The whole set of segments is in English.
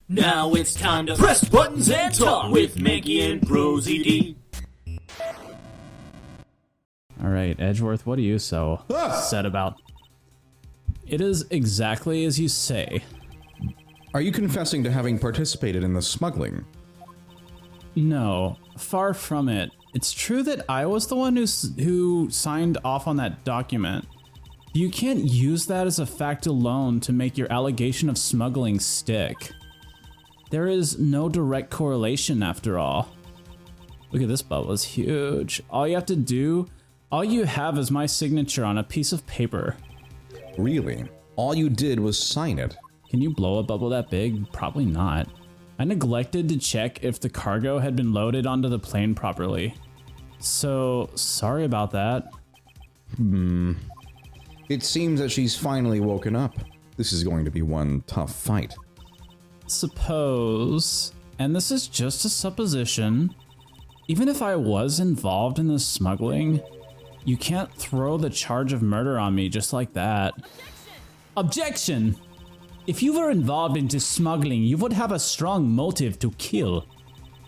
Now it's time to press buttons and talk with Manky and ProZD. Alright, Edgeworth, what are you so upset about? It is exactly as you say. Are you confessing to having participated in the smuggling? No, far from it. It's true that I was the one who signed off on that document. You can't use that as a fact alone to make your allegation of smuggling stick. There is no direct correlation after all. Look at this bubble, it's huge. All you have is my signature on a piece of paper. Really? All you did was sign it? Can you blow a bubble that big? Probably not. I neglected to check if the cargo had been loaded onto the plane properly. So, sorry about that. It seems that she's finally woken up. This is going to be one tough fight. Suppose, and this is just a supposition, even if I was involved in the smuggling, you can't throw the charge of murder on me just like that. Objection! If you were involved into smuggling, you would have a strong motive to kill.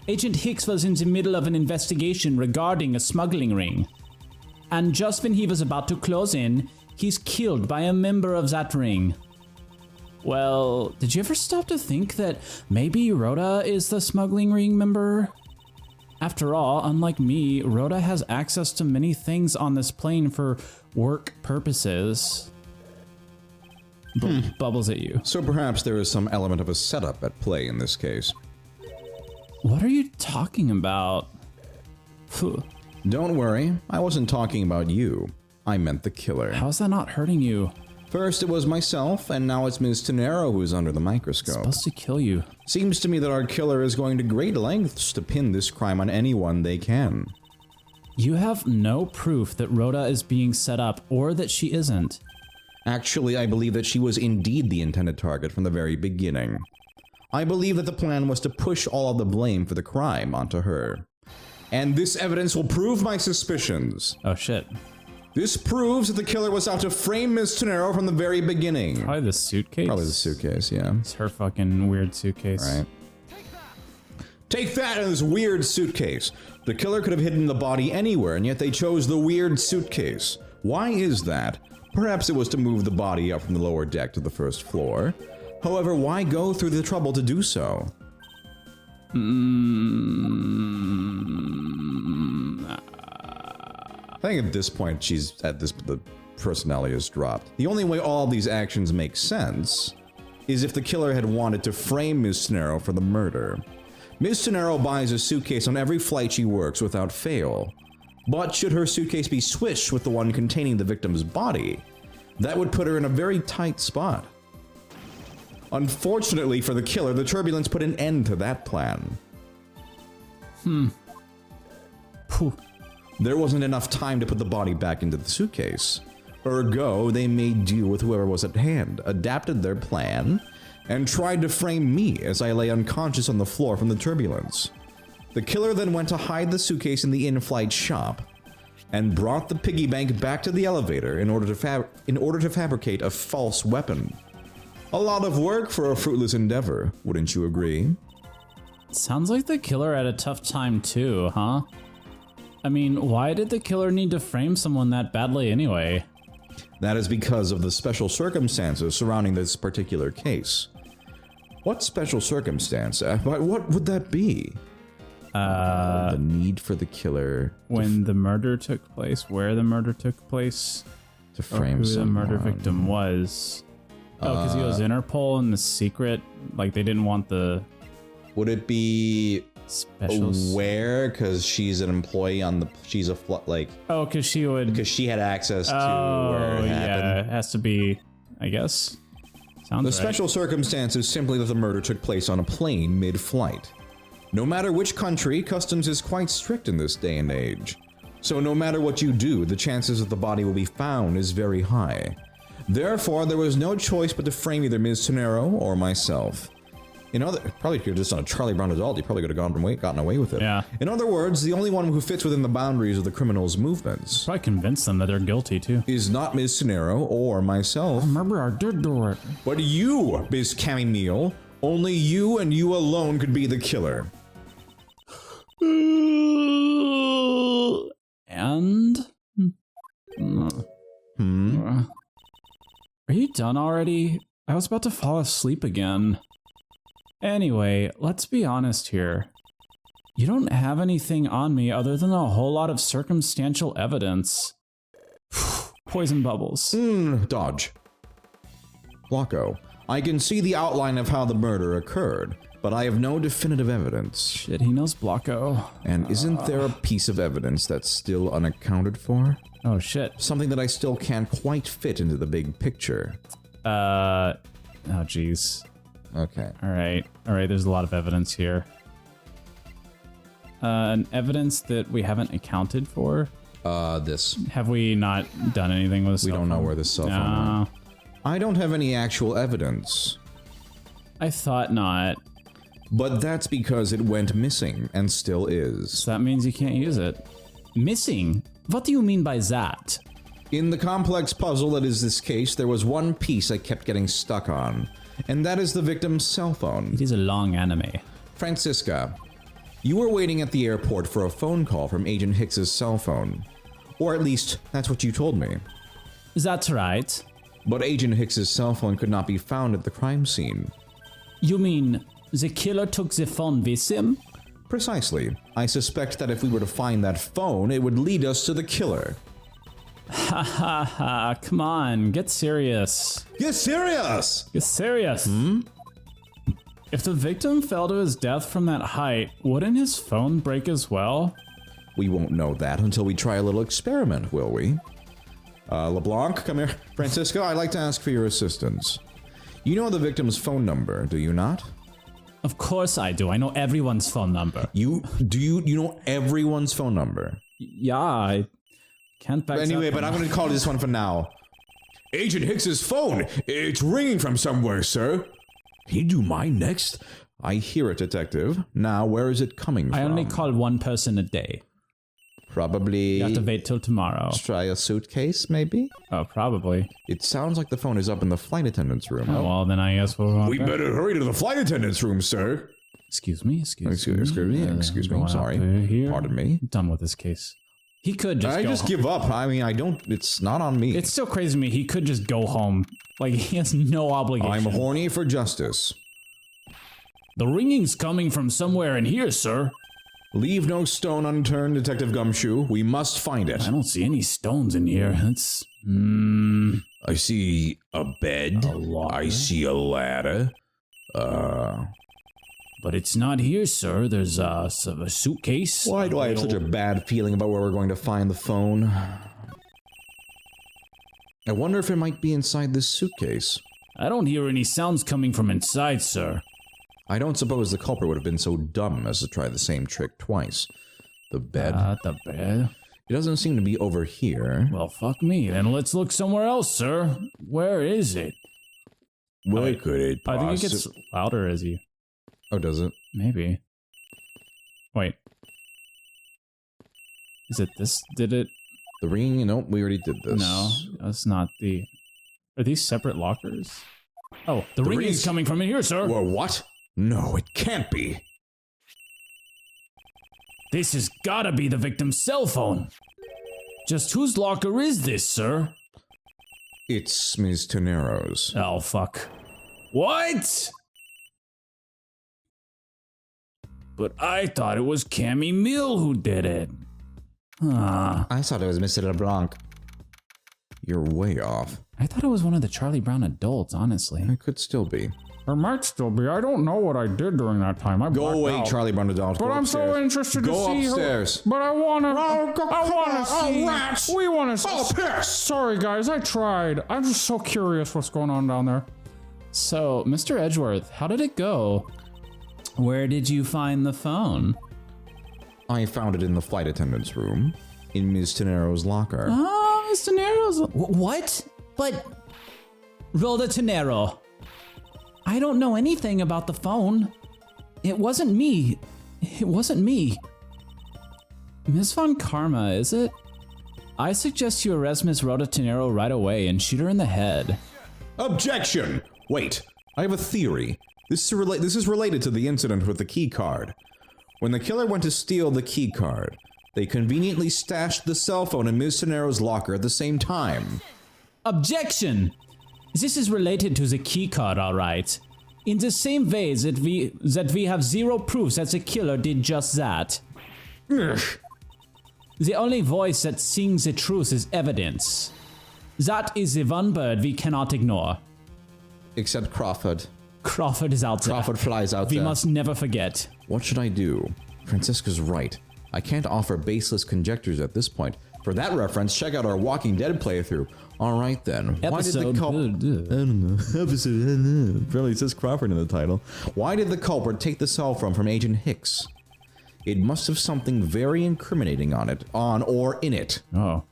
Agent Hicks was in the middle of an investigation regarding a smuggling ring. And just when he was about to close in, he's killed by a member of that ring. Well, did you ever stop to think that maybe Rhoda is the smuggling ring member? After all, unlike me, Rhoda has access to many things on this plane for work purposes. Bubbles at you. So perhaps there is some element of a setup at play in this case. What are you talking about? Phew. Don't worry, I wasn't talking about you. I meant the killer. How's that not hurting you? First it was myself, and now it's Ms. Tenero who's under the microscope. It's supposed to kill you. Seems to me that our killer is going to great lengths to pin this crime on anyone they can. You have no proof that Rhoda is being set up, or that she isn't. Actually, I believe that she was indeed the intended target from the very beginning. I believe that the plan was to push all of the blame for the crime onto her. And this evidence will prove my suspicions. Oh shit. This proves that the killer was out to frame Ms. Tenero from the very beginning. Probably the suitcase? Probably the suitcase, yeah. It's her fucking weird suitcase. Right. Take that in this weird suitcase. The killer could have hidden the body anywhere, and yet they chose the weird suitcase. Why is that? Perhaps it was to move the body up from the lower deck to the first floor. However, why go through the trouble to do so? I think at this point the personality is dropped. The only way all of these actions make sense is if the killer had wanted to frame Ms. Tenero for the murder. Ms. Tenero buys a suitcase on every flight she works without fail. But should her suitcase be switched with the one containing the victim's body, that would put her in a very tight spot. Unfortunately for the killer, the turbulence put an end to that plan. Phew. There wasn't enough time to put the body back into the suitcase. Ergo, they made do with whoever was at hand, adapted their plan, and tried to frame me as I lay unconscious on the floor from the turbulence. The killer then went to hide the suitcase in the in-flight shop, and brought the piggy bank back to the elevator in order to fabricate a false weapon. A lot of work for a fruitless endeavor, wouldn't you agree? Sounds like the killer had a tough time too, huh? I mean, why did the killer need to frame someone that badly anyway? That is because of the special circumstances surrounding this particular case. What special circumstance? What would that be? The need for the killer when the murder took place, where the murder took place, to frame who the murder someone. victim was. Oh, because he was Interpol and the secret, like they didn't want the... Would it be special... where? Because she's an employee on the... She's a... like... Oh, because she would... Because she had access to where it happened. Yeah, it has to be, I guess. Sounds The right. special circumstance is simply that the murder took place on a plane mid-flight. No matter which country, customs is quite strict in this day and age. So no matter what you do, the chances that the body will be found is very high. Therefore, there was no choice but to frame either Ms. Tenero or myself. Probably could have just done a Charlie Brown adult, you probably could have gotten away with it. Yeah. In other words, the only one who fits within the boundaries of the criminal's movements Probably convince them that they're guilty too. is not Ms. Tenero or myself, Remember, I did do it. but you, Ms. Camille, Only you and you alone could be the killer. And? Are you done already? I was about to fall asleep again. Anyway, let's be honest here. You don't have anything on me other than a whole lot of circumstantial evidence. Poison bubbles. Dodge. Blocko, I can see the outline of how the murder occurred, but I have no definitive evidence. Shit, he knows Blocko. And isn't there a piece of evidence that's still unaccounted for? Oh shit. Something that I still can't quite fit into the big picture. Oh jeez. Okay. Alright, there's a lot of evidence here. An evidence that we haven't accounted for? This. Have we not done anything with this? We don't know where this cell phone went. I don't have any actual evidence. I thought not. But that's because it went missing, and still is. So that means you can't use it. Missing? What do you mean by that? In the complex puzzle that is this case, there was one piece I kept getting stuck on, and that is the victim's cell phone. It is a long anime. Franziska, you were waiting at the airport for a phone call from Agent Hicks's cell phone. Or at least, that's what you told me. That's right. But Agent Hicks's cell phone could not be found at the crime scene. You mean the killer took the phone with him? Precisely. I suspect that if we were to find that phone, it would lead us to the killer. Ha ha ha, come on, get serious. Get serious! Get serious. If the victim fell to his death from that height, wouldn't his phone break as well? We won't know that until we try a little experiment, will we? LeBlanc, come here. Francisco, I'd like to ask for your assistance. You know the victim's phone number, do you not? Of course I do. I know everyone's phone number. You know everyone's phone number? Yeah, I can't back Anyway, but I'm going to call this one for now. Agent Hicks's phone. It's ringing from somewhere, sir. Can you do mine next? I hear it, detective. Now, where is it coming from? I only call one person a day. Probably... You have to wait till tomorrow. Try a suitcase, maybe? Oh, probably. It sounds like the phone is up in the flight attendant's room. Oh, well, then I guess we'll... We better hurry to the flight attendant's room, sir. Excuse me. Excuse me. Sorry. Pardon me. I'm done with this case. He could just I go just home. give up. I mean, it's not on me. It's still crazy to me. He could just go home. Like, he has no obligation. I'm horny for justice. The ringing's coming from somewhere in here, sir. Leave no stone unturned, Detective Gumshoe. We must find it. I don't see any stones in here. That's... I see a bed. A locker. I see a ladder. But it's not here, sir. There's a suitcase. Why do I have such a bad feeling about where we're going to find the phone? I wonder if it might be inside this suitcase. I don't hear any sounds coming from inside, sir. I don't suppose the culprit would have been so dumb as to try the same trick twice. The bed? The bed? It doesn't seem to be over here. Well, fuck me. Then let's look somewhere else, sir. Where is it? Where could it I think it gets louder as you... Oh, does it? Maybe. Wait. Is it this? Did it? The ring? Nope, we already did this. No, that's not the... Are these separate lockers? Oh, the ring is coming from in here, sir. Well, what? No, it can't be. This has gotta be the victim's cell phone. Just whose locker is this, sir? It's Ms. Tenero's. Oh, fuck. What? But I thought it was Cammy Mill who did it. I thought it was Mr. LeBlanc. You're way off. I thought it was one of the Charlie Brown adults, honestly. It could still be. Or might still be. I don't know what I did during that time. I Go away, out. Charlie Brown adult. But I'm so interested to see upstairs. But I wanna see. Rats. We wanna piss. Sorry guys, I tried. I'm just so curious what's going on down there. So, Mr. Edgeworth, how did it go? Where did you find the phone? I found it in the flight attendant's room. In Ms. Tenero's locker. Oh, Ms. Tenero's... What? But... Rhoda Tenero. I don't know anything about the phone. It wasn't me. It wasn't me. Ms. Von Karma, is it? I suggest you arrest Ms. Rhoda Tenero right away and shoot her in the head. Objection! Wait, I have a theory. This is related to the incident with the key card. When the killer went to steal the key card, they conveniently stashed the cell phone in Ms. Sonero's locker at the same time. Objection! This is related to the key card, alright. In the same way that we have zero proof that the killer did just that. Ugh. The only voice that sings the truth is evidence. That is the one bird we cannot ignore. Except Crawford. Crawford is out there. Crawford flies out there. We must never forget. What should I do? Franziska's right. I can't offer baseless conjectures at this point. For that reference, check out our Walking Dead playthrough. Alright then. Why did the culprit... I don't know. Episode... Probably says Crawford in the title. Why did the culprit take the cell phone from Agent Hicks? It must have something very incriminating on it. Or in it. Oh.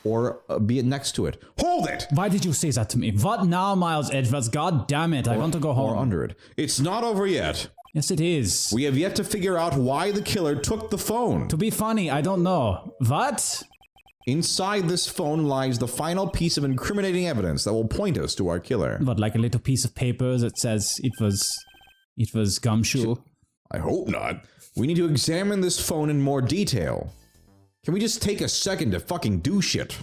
Or be it next to it. Hold it! Why did you say that to me? What now, Miles Edgeworth? God damn it, I want to go home. Or under it. It's not over yet. Yes, it is. We have yet to figure out why the killer took the phone. To be funny, I don't know. What? Inside this phone lies the final piece of incriminating evidence that will point us to our killer. What, like a little piece of paper that says it was gumshoe? I hope not. We need to examine this phone in more detail. Can we just take a second to fucking do shit?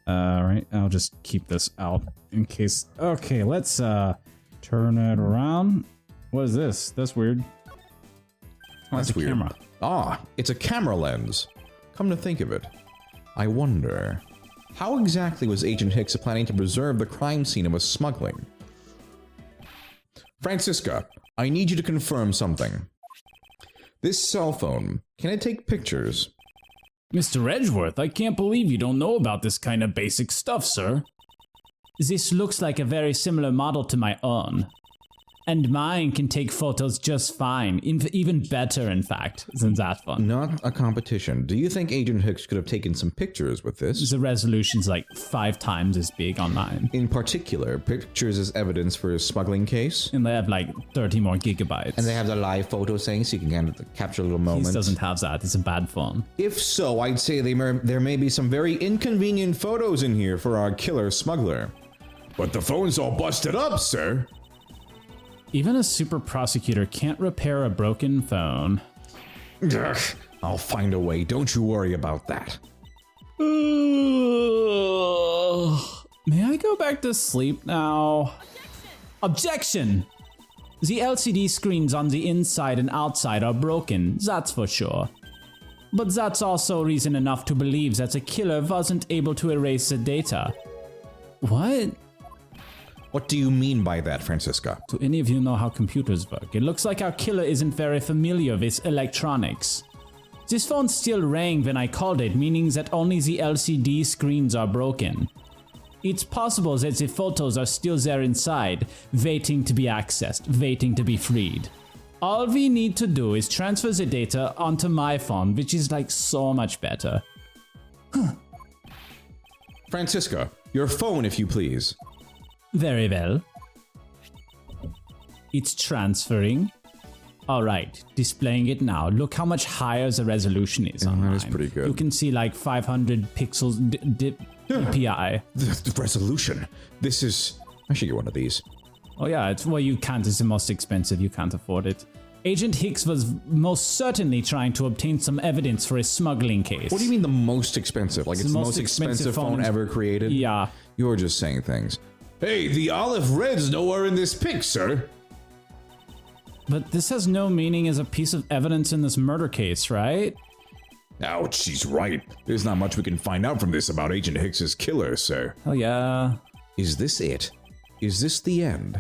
Alright, I'll just keep this out in case... Okay, let's turn it around. What is this? That's weird. Oh, that's weird. Camera. Ah, it's a camera lens. Come to think of it, I wonder, how exactly was Agent Hicks planning to preserve the crime scene of a smuggling? Franziska, I need you to confirm something. This cell phone, can it take pictures? Mr. Edgeworth, I can't believe you don't know about this kind of basic stuff, sir. This looks like a very similar model to my own. And mine can take photos just fine, even better, in fact, than that one. Not a competition. Do you think Agent Hicks could have taken some pictures with this? The resolution's like 5 times as big on mine. In particular, pictures as evidence for his smuggling case? And they have like 30 more gigabytes. And they have the live photo saying so you can kind of capture little moments? He doesn't have that. It's a bad phone. If so, I'd say there may be some very inconvenient photos in here for our killer smuggler. But the phone's all busted up, sir. Even a super prosecutor can't repair a broken phone. Ugh, I'll find a way. Don't you worry about that. May I go back to sleep now? Objection! The LCD screens on the inside and outside are broken, that's for sure. But that's also reason enough to believe that the killer wasn't able to erase the data. What? What do you mean by that, Franziska? Do any of you know how computers work? It looks like our killer isn't very familiar with electronics. This phone still rang when I called it, meaning that only the LCD screens are broken. It's possible that the photos are still there inside, waiting to be accessed, waiting to be freed. All we need to do is transfer the data onto my phone, which is like so much better. Franziska, your phone, if you please. Very well. It's transferring. Alright, displaying it now. Look how much higher the resolution is on mine. That is pretty good. You can see like 500 pixels DPI. The resolution. This is... I should get one of these. Oh yeah, well you can't. It's the most expensive. You can't afford it. Agent Hicks was most certainly trying to obtain some evidence for his smuggling case. What do you mean the most expensive? Like it's the most expensive phone ever created? Yeah. You're just saying things. Hey, the olive red's nowhere in this pic, sir. But this has no meaning as a piece of evidence in this murder case, right? Ouch, she's right. There's not much we can find out from this about Agent Hicks's killer, sir. Oh yeah. Is this it? Is this the end?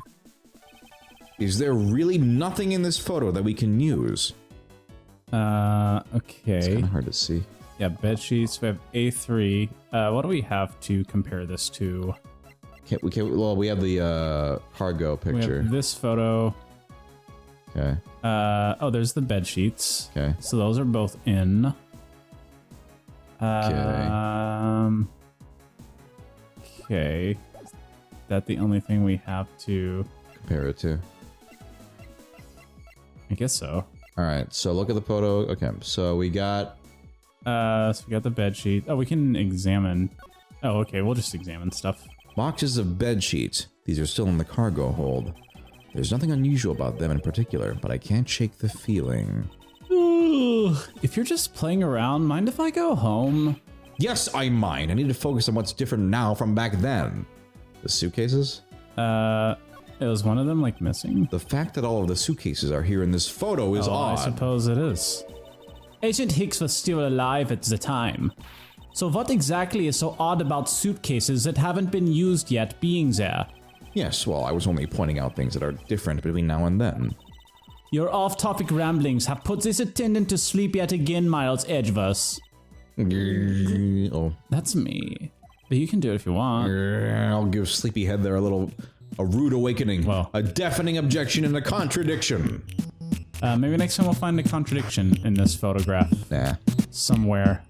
Is there really nothing in this photo that we can use? Okay. It's kind of hard to see. Yeah, bed sheets. We have A3. What do we have to compare this to? Well, we have the cargo picture. We have this photo. Okay. Oh, there's the bed sheets. Okay. So those are both in. Okay. Is that the only thing we have to compare it to? I guess so. All right. So look at the photo. Okay. So we got. So we got the bed sheet. Oh, we can examine. Oh, okay. We'll just examine stuff. Boxes of bed sheets. These are still in the cargo hold. There's nothing unusual about them in particular, but I can't shake the feeling. If you're just playing around, mind if I go home? Yes, I mind. I need to focus on what's different now from back then. The suitcases? Is one of them, like, missing? The fact that all of the suitcases are here in this photo is odd. I suppose it is. Agent Hicks was still alive at the time. So what exactly is so odd about suitcases that haven't been used yet being there? Yes, well, I was only pointing out things that are different between now and then. Your off-topic ramblings have put this attendant to sleep yet again, Miles Edgeworth. Oh. That's me. But you can do it if you want. I'll give Sleepyhead there a rude awakening, Well. a deafening objection, and a contradiction. Maybe next time we'll find a contradiction in this photograph. Nah. Somewhere.